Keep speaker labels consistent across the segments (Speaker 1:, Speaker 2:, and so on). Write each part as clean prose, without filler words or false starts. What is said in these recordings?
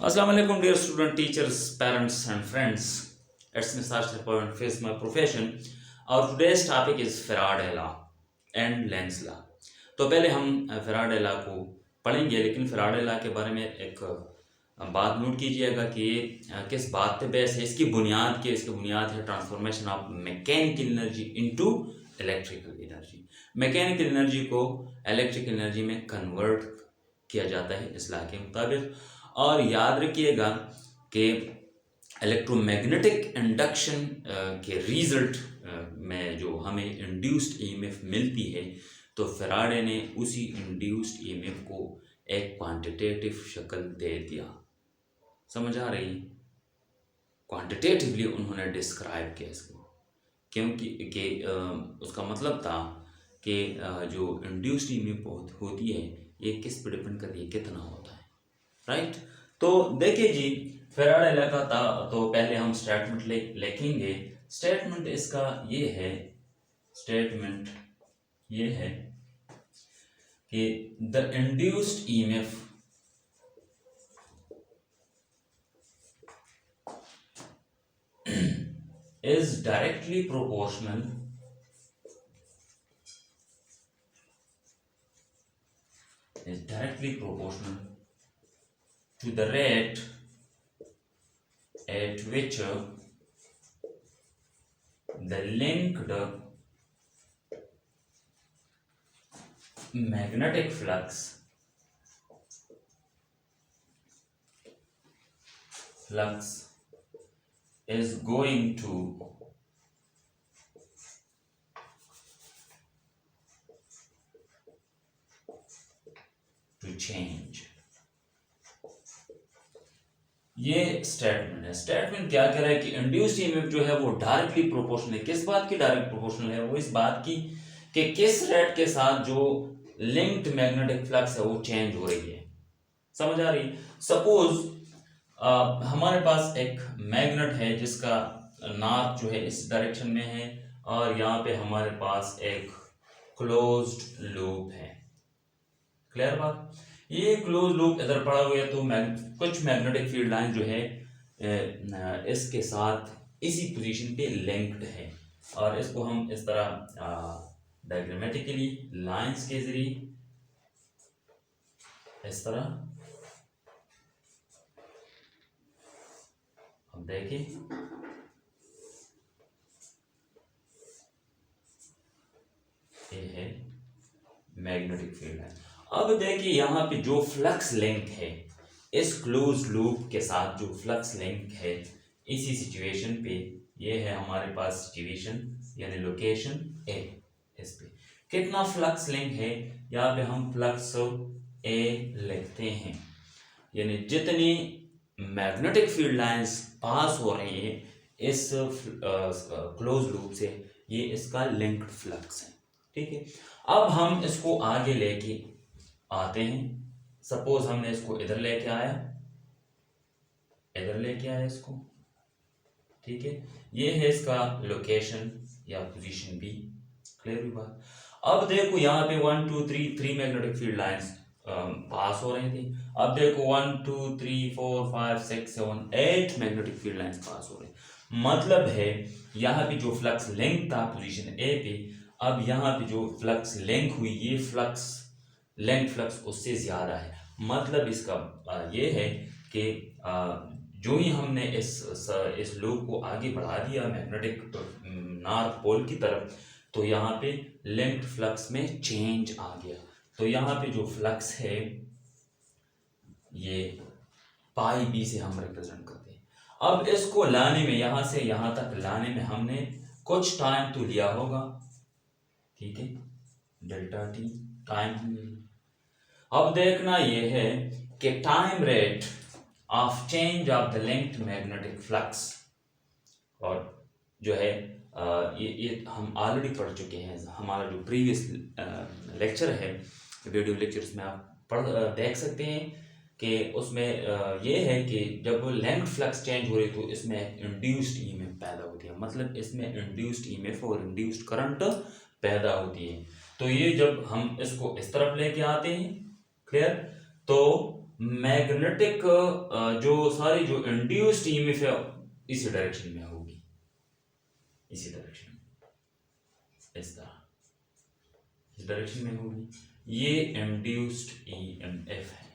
Speaker 1: Assalamu alaikum, dear student, teachers, parents, and friends. It's me Sashtra Point, face my profession. Our today's topic is Faraday law and Lenz law. तो पहले हम Faraday law को पढ़ेंगे, लेकिन Faraday law के बारे में एक बात नोट कीजिएगा कि ये किस बात पे बेस है। इसकी बुनियाद है transformation of mechanical energy into electrical energy. Mechanical energy को इलेक्ट्रिकल एनर्जी में कन्वर्ट किया जाता है इस लॉ के मुताबिक। और याद रखिएगा कि इलेक्ट्रोमैग्नेटिक इंडक्शन के रिजल्ट में जो हमें इंड्यूस्ड ईएमएफ मिलती है, तो फैराडे ने उसी इंड्यूस्ड ईएमएफ को एक क्वांटिटेटिव शक्ल दे दिया। समझ आ रही? क्वांटिटेटिवली उन्होंने डिस्क्राइब किया इसको, क्योंकि उसका मतलब था कि जो इंड्यूस्ड ईएमएफ होती है ये किस पर डिपेंड करती है, कितना होता है, राइट। तो देखिए जी, फैराडे लॉ का था, तो पहले हम स्टेटमेंट लिखेंगे। स्टेटमेंट इसका ये है, स्टेटमेंट ये है कि the induced EMF is directly proportional to the rate at which the linked magnetic flux is going to change। ये स्टेटमेंट है। स्टेटमेंट क्या कह रहा है कि इंड्यूस्ड ईएमएफ जो है वो डायरेक्टली प्रोपोर्शनल है। किस बात की डायरेक्ट प्रोपोर्शनल है? वो इस बात की कि किस रेट के साथ जो लिंक्ड मैग्नेटिक फ्लक्स है वो चेंज हो रही है। समझ आ रही? सपोज हमारे पास एक मैग्नेट है जिसका नॉर्थ जो है इस डायरेक्शन में है, और यहाँ पे हमारे पास एक क्लोज्ड लूप है। क्लियर बात? ये क्लोज लूप इधर पड़ा हुआ है, तो कुछ मैग्नेटिक फील्ड लाइन जो है इसके साथ इसी पोजीशन पे लिंक्ड है, और इसको हम इस तरह डायग्रामेटिकली लाइंस के जरिए इस तरह अब देखिए, ये है मैग्नेटिक फील्ड लाइन। अब देखिए यहाँ पे जो फ्लक्स लिंक है इस क्लोज लूप के साथ, जो फ्लक्स लिंक है इसी सिचुएशन पे, ये है हमारे पास सिचुएशन यानी लोकेशन ए। इस पे कितना फ्लक्स लिंक है, यहाँ पे हम फ्लक्स ए लिखते हैं, यानी जितनी मैग्नेटिक फील्ड लाइंस पास हो रही है इस क्लोज लूप से, ये इसका लिंक्ड फ्लक्स है। ठीक है, अब हम इसको आगे लेके आते हैं। सपोज हमने इसको इधर लेके आया इसको, ठीक है, ये है इसका लोकेशन या पोजीशन बी। क्लियर हुई बात? अब देखो यहाँ पे 1 2 3 3 मैग्नेटिक फील्ड लाइंस पास हो रही थी। अब देखो 1 2 3 4 5 6 7 8 मैग्नेटिक फील्ड लाइंस पास हो रही। मतलब है यहाँ पे जो फ्लक्स लिंक था पोजीशन ए पे, अब यहाँ पे जो फ्लक्स लिंक हुई, ये फ्लक्स लिंक फ्लक्स उससे ज्यादा है। मतलब इसका ये है कि जो ही हमने इस लूप को आगे बढ़ा दिया मैग्नेटिक नॉर्थ पोल की तरफ, तो यहाँ पे लिंक्ड फ्लक्स में चेंज आ गया। तो यहाँ पे जो फ्लक्स है ये पाई बी से हम रिप्रेजेंट करते हैं। अब इसको लाने में, यहाँ से यहाँ तक लाने में हमने कुछ टाइम तो लिया होगा, ठीक है, डेल्टा टी टाइम। अब देखना ये है कि time rate of change of the linked magnetic flux, और जो है ये हम ऑलरेडी पढ़ चुके हैं। हमारा जो प्रीवियस लेक्चर है, वीडियो लेक्चर्स में आप देख सकते हैं कि उसमें ये है कि जब लेंथ फ्लक्स चेंज हो रही तो इसमें इंड्यूस्ड ईएमएफ पैदा होती है। मतलब इसमें इंड्यूस्ड ईएमएफ और इंड्यूस्ड करंट पैदा होती है। तो ये जब हम इसको इस तरफ लेके आते हैं, क्लियर, तो मैग्नेटिक जो सारी जो इंड्यूस्ड ईएमएफ है इसी डायरेक्शन में होगी, इसी डायरेक्शन में, इस तरह, इस डायरेक्शन में होगी। ये इंड्यूस्ड ईएमएफ है,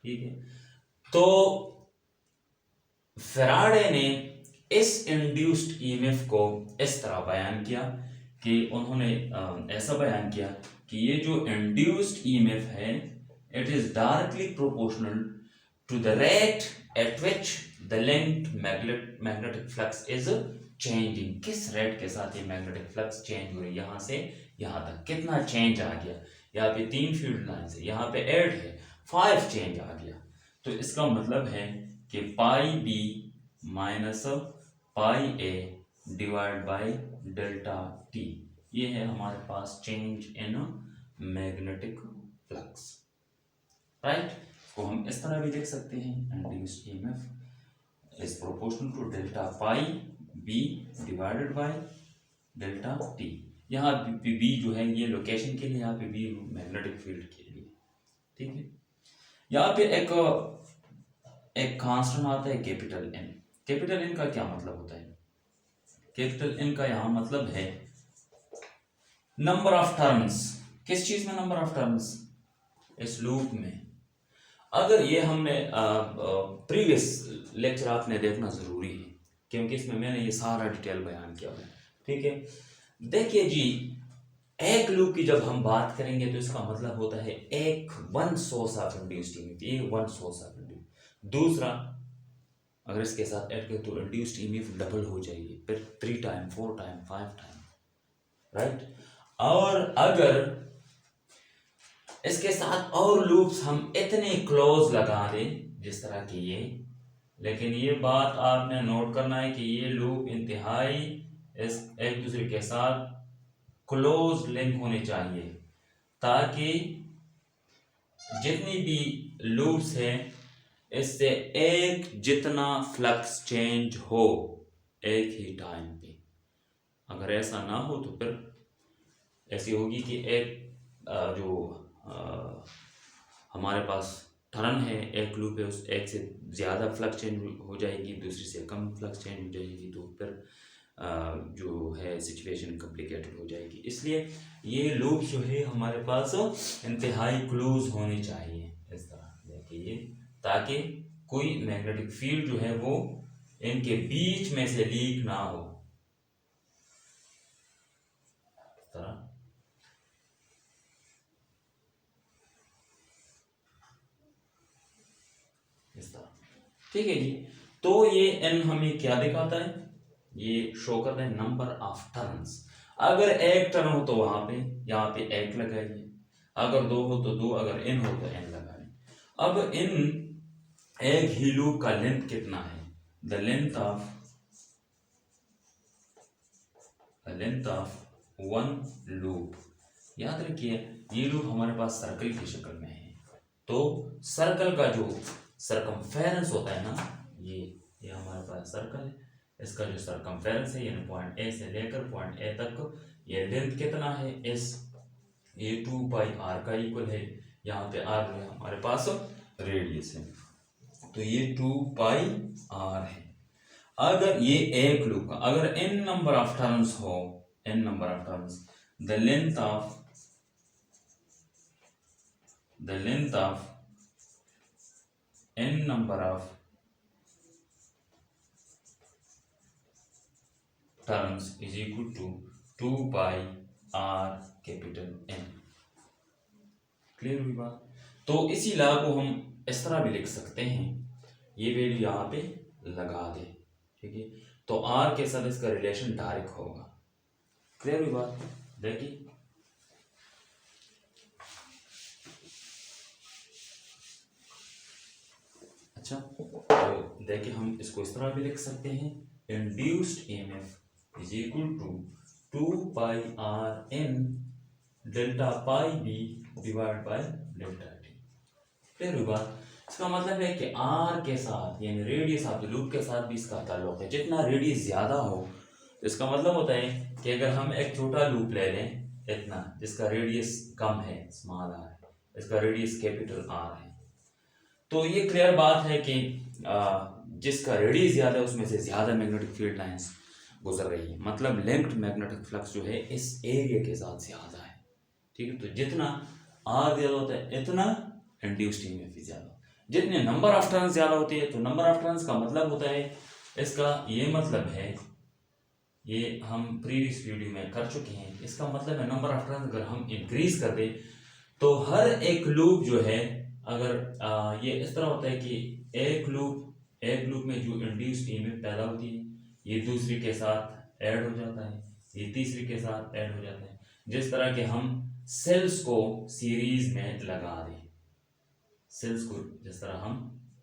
Speaker 1: ठीक है। तो फैराडे ने इस इंड्यूस्ड ईएमएफ को इस तरह बयान किया कि उन्होंने ऐसा बयान किया कि ये जो इंड्यूस्ड ईएमएफ है it is directly proportional to the rate at which the linked magnetic flux is changing. किस रेट के साथ ये मैग्नेटिक फ्लक्स चेंज हो रही है, यहाँ से यहाँ तक कितना चेंज आ गया। यहाँ पे 3 फील्ड लाइंस है, यहाँ पे 8 है, 5 चेंज आ गया। तो इसका मतलब है कि phi B minus phi A divide by delta t, ये है हमारे पास change in magnetic flux, right. को हम इस तरह भी लिख सकते हैं, induced EMF is proportional to delta pi B divided by delta t. यहाँ बी जो है ये लोकेशन के लिए, यहाँ पे बी मैग्नेटिक फील्ड के लिए, ठीक है। यहाँ पे एक कांस्टेंट आता है कैपिटल एन। कैपिटल एन का क्या मतलब होता है? कैपिटल एन का यहाँ मतलब है नंबर ऑफ टर्न्स। किस चीज में नंबर ऑफ टर्न्स? इस लूप में। अगर ये हमने प्रीवियस लेक्चर आपने देखना जरूरी है क्योंकि इसमें मैंने ये सारा डिटेल बयान किया है, ठीक है। देखिए जी, एक लूप की जब हम बात करेंगे तो इसका मतलब होता है एक one source of induced EMF, ये वन सोर्स ऑफ इंड्यूस्ड। दूसरा अगर इसके साथ ऐड करें तो इंड्यूस्ड ईएमएफ डबल हो जाएगी, फिर 3 टाइम 4 टाइम 5 टाइम, राइट। और अगर इसके साथ और लूप्स हम इतने क्लोज लगा दें जिस तरह की ये, लेकिन ये बात आपने नोट करना है कि ये लूप इंतहाई इस एक दूसरे के साथ क्लोज लिंक होने चाहिए ताकि जितनी भी लूप्स हैं इससे एक जितना फ्लक्स चेंज हो एक ही टाइम पे। अगर ऐसा ना हो तो फिर ऐसी होगी कि एक जो हमारे पास टर्न है, एक लूप है, उस एक से ज़्यादा फ्लक्स चेंज हो जाएगी, दूसरी से कम फ्लक्स चेंज हो जाएगी, तो फिर जो है सिचुएशन कॉम्प्लिकेटेड हो जाएगी। इसलिए ये लूप जो है हमारे पास इंतहाई क्लोज होने चाहिए इस तरह देखिए, ताकि कोई मैग्नेटिक फील्ड जो है वो इनके बीच में से लीक ना हो इस तरह। ठीक है जी। तो ये n हमें क्या दिखाता है? ये शो करता है नंबर ऑफ टर्न्स। अगर एक टर्न हो तो वहां पे यहाँ पे एक लगाइए, अगर 2 हो तो 2, अगर n हो तो n लगाइए। अब इन एक ही लूप का लेंथ कितना है? The length of one loop. याद रखिए ये लूप हमारे पास सर्कल की शक्ल में है, तो सर्कल का जो सरकमफेरेंस होता है ना, ये हमारे पास सर्कल है, इसका जो सरकमफेरेंस है यानी पॉइंट ए से लेकर पॉइंट ए तक ये लेंथ कितना है? इस ये 2 पाई आर का इक्वल है। यहाँ पे आर है हमारे पास रेडियस है, तो ये 2 पाई आर है। अगर ये एक लूप का अगर n नंबर ऑफ टर्न्स हो, n number of turns, the length of n number of terms is equal to 2 by r capital N। Clear हुई बात? तो इसी लॉ को हम इस तरह भी लिख सकते हैं, ये वैल्यू यहाँ पे लगा दे, ठीक है। तो r के साथ इसका रिलेशन डायरेक्ट होगा। क्लियर हुई बात? देखिए अच्छा, तो देखिए हम इसको इस तरह भी लिख सकते हैं, induced EMF is equal to 2 pi R in delta pi B divide by delta T. Clear हुई बात? इसका मतलब है कि आर के साथ यानी रेडियस ऑफ द लूप के साथ भी इसका ताल्लुक है। जितना रेडियस ज़्यादा हो तो इसका मतलब होता है कि अगर हम एक छोटा लूप ले लें इतना जिसका रेडियस कम है, स्मॉल आर है, इसका रेडियस कैपिटल आर है, तो ये क्लियर बात है कि जिसका रेडियस ज़्यादा है उसमें से ज़्यादा मैग्नेटिक फील्ड लाइंस गुजर रही है, मतलब लिंक्ड मैग्नेटिक फ्लक्स जो है इस एरिया के साथ ज़्यादा है। ठीक है, तो जितना आर ज़्यादा होता है इतना इंड्यूस्ड ईएमएफ भी ज़्यादा। जितने नंबर ऑफ टर्न्स ज़्यादा होती है तो नंबर ऑफ टर्न्स का मतलब होता है, इसका ये मतलब है, ये हम प्रीवियस वीडियो में कर चुके हैं, इसका मतलब है नंबर ऑफ टर्न्स अगर हम इंक्रीज कर दें तो हर एक लूप जो है, अगर ये इस तरह होता है कि एक लूप में जो इंड्यूस्ड ईएमएफ पैदा होती है ये दूसरी के साथ ऐड हो जाता है, ये तीसरी के साथ ऐड हो जाता है। जिस तरह के हम सेल्स को सीरीज में लगा दें, सेल्स को जिस तरह हम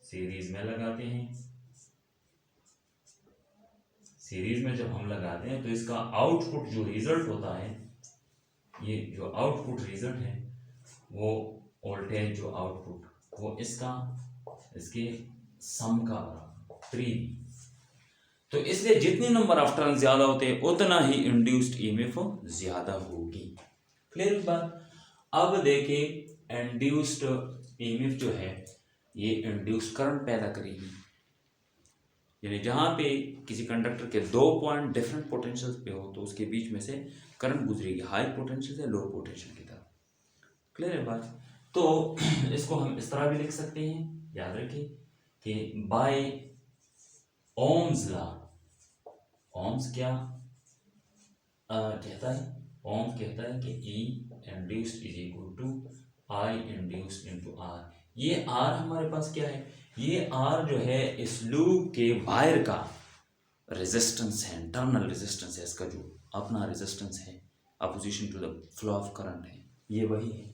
Speaker 1: सीरीज में लगाते हैं, सीरीज में जब हम लगाते हैं तो इसका आउटपुट जो रिजल्ट होता है, ये जो आउटपुट रिजल्ट है वो वोल्टेज जो आउटपुट वो इसके सम का बराबर 3। तो इसलिए जितने नंबर ऑफ टर्न ज्यादा होते हैं उतना ही इंड्यूस्ड ईएमएफ ज्यादा होगी। क्लियर बात। अब देखिए इंड्यूस्ड ईएमएफ जो है ये इंड्यूस्ड करंट पैदा करेगी, यानी जहां पे किसी कंडक्टर के 2 पॉइंट डिफरेंट पोटेंशियल्स पे हो तो उसके बीच में से करंट गुजरेगी हाई पोटेंशियल से लो पोटेंशियल की तरफ। क्लियर है बात। तो इसको हम इस तरह भी लिख सकते हैं, याद रखिए कि बाय ओम्स लॉ, ओम्स क्या कहता है, ओम्स कहता है कि E induced is equal to I induced into R। ये R हमारे पास क्या है, ये R जो है इस लूप के वायर का रेजिस्टेंस है, इंटरनल रेजिस्टेंस है, इसका जो अपना रेजिस्टेंस है opposition to the flow of current है, ये वही है।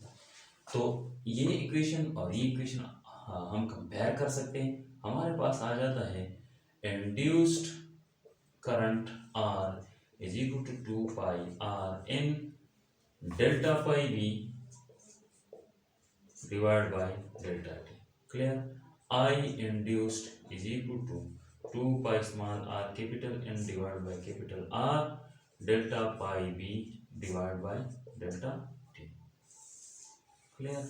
Speaker 1: तो ये इक्वेशन और ये इक्वेशन हम कंपेयर कर सकते हैं, हमारे पास आ जाता है induced current R is equal to 2 pi R in delta pi V divided by delta T। Clear? I induced is equal to 2 pi small r capital N divided by capital R delta pi V divided by delta T। Clear?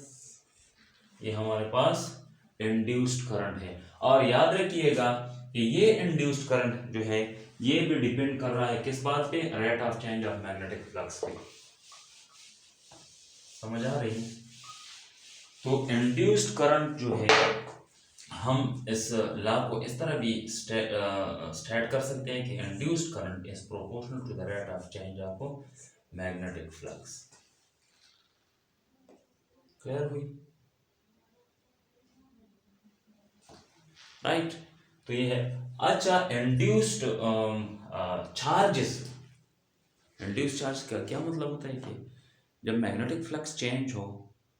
Speaker 1: ये हमारे पास induced current है। और याद रखिएगा कि ये induced current जो है ये भी डिपेंड कर रहा है किस बात पे, rate of change of magnetic flux पे। समझ आ रही है। तो इंड्यूस्ड करंट जो है हम इस लॉ को इस तरह भी स्टेट कर सकते हैं कि induced current is proportional to the rate of change of magnetic flux. Clear हुई? राइट। तो ये है। अच्छा, इंड्यूस्ड चार्जेस, इंड्यूस्ड चार्ज का क्या मतलब होता है कि जब मैग्नेटिक फ्लक्स चेंज हो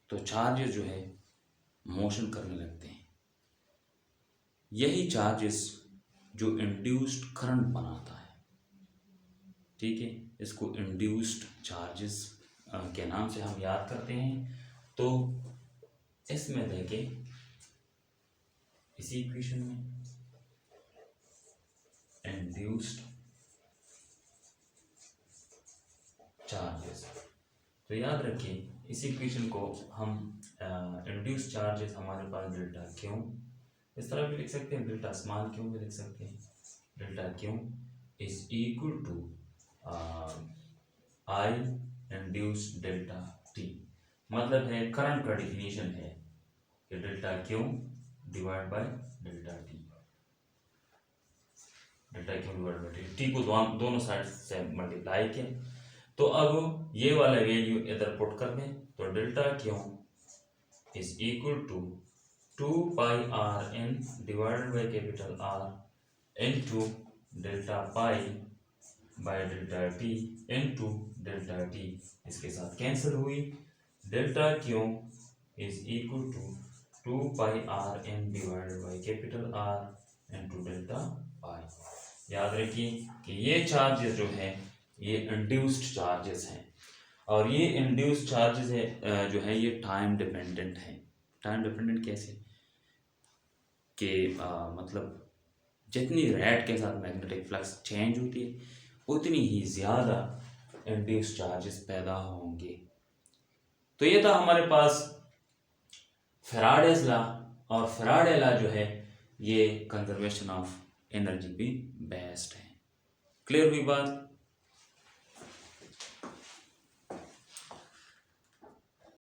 Speaker 1: तो चार्जेस जो है मोशन करने लगते हैं। यही चार्जेस जो इंड्यूस्ड करंट बनाता है, ठीक है, इसको इंड्यूस्ड चार्जेस के नाम से हम याद करते हैं। तो इसमें देखें इसी इक्वेशन में इंड्यूस्ड चार्जेस, तो याद रखिए इस इक्वेशन को हम इंड्यूस्ड चार्जेस हमारे पास डेल्टा क्यू इस तरह भी लिख सकते हैं, डेल्टा स्मॉल क्यू भी लिख सकते हैं। Delta Q is equal to I induced delta T, मतलब है करंट का डिफिनीशन है कि delta Q divide by delta T, delta Q divide by T को दोनों साइड से मल्टीप्लाई किया। तो अब ये वाला वैल्यू इधर पुट कर दें तो delta Q is equal to 2 pi r n divided by capital R into delta phi by delta t into delta t, इसके साथ कैंसिल हुई। Delta Q is equal to 2 pi r n divided by capital R into delta phi. याद रखिए कि ये charges जो है ये इंड्यूस्ड चार्जेस हैं, और ये इंड्यूस्ड चार्जेस है जो है ये टाइम डिपेंडेंट है। टाइम डिपेंडेंट कैसे कि मतलब जितनी रेट के साथ मैग्नेटिक फ्लक्स चेंज होती है उतनी ही ज़्यादा इंड्यूस्ड चार्जेस पैदा होंगे। तो ये था हमारे पास फैराडेज लॉ और फैराडे लॉ जो है ये कंजर्वेशन ऑफ एनर्जी पे बेस्ड है। क्लियर हुई बात?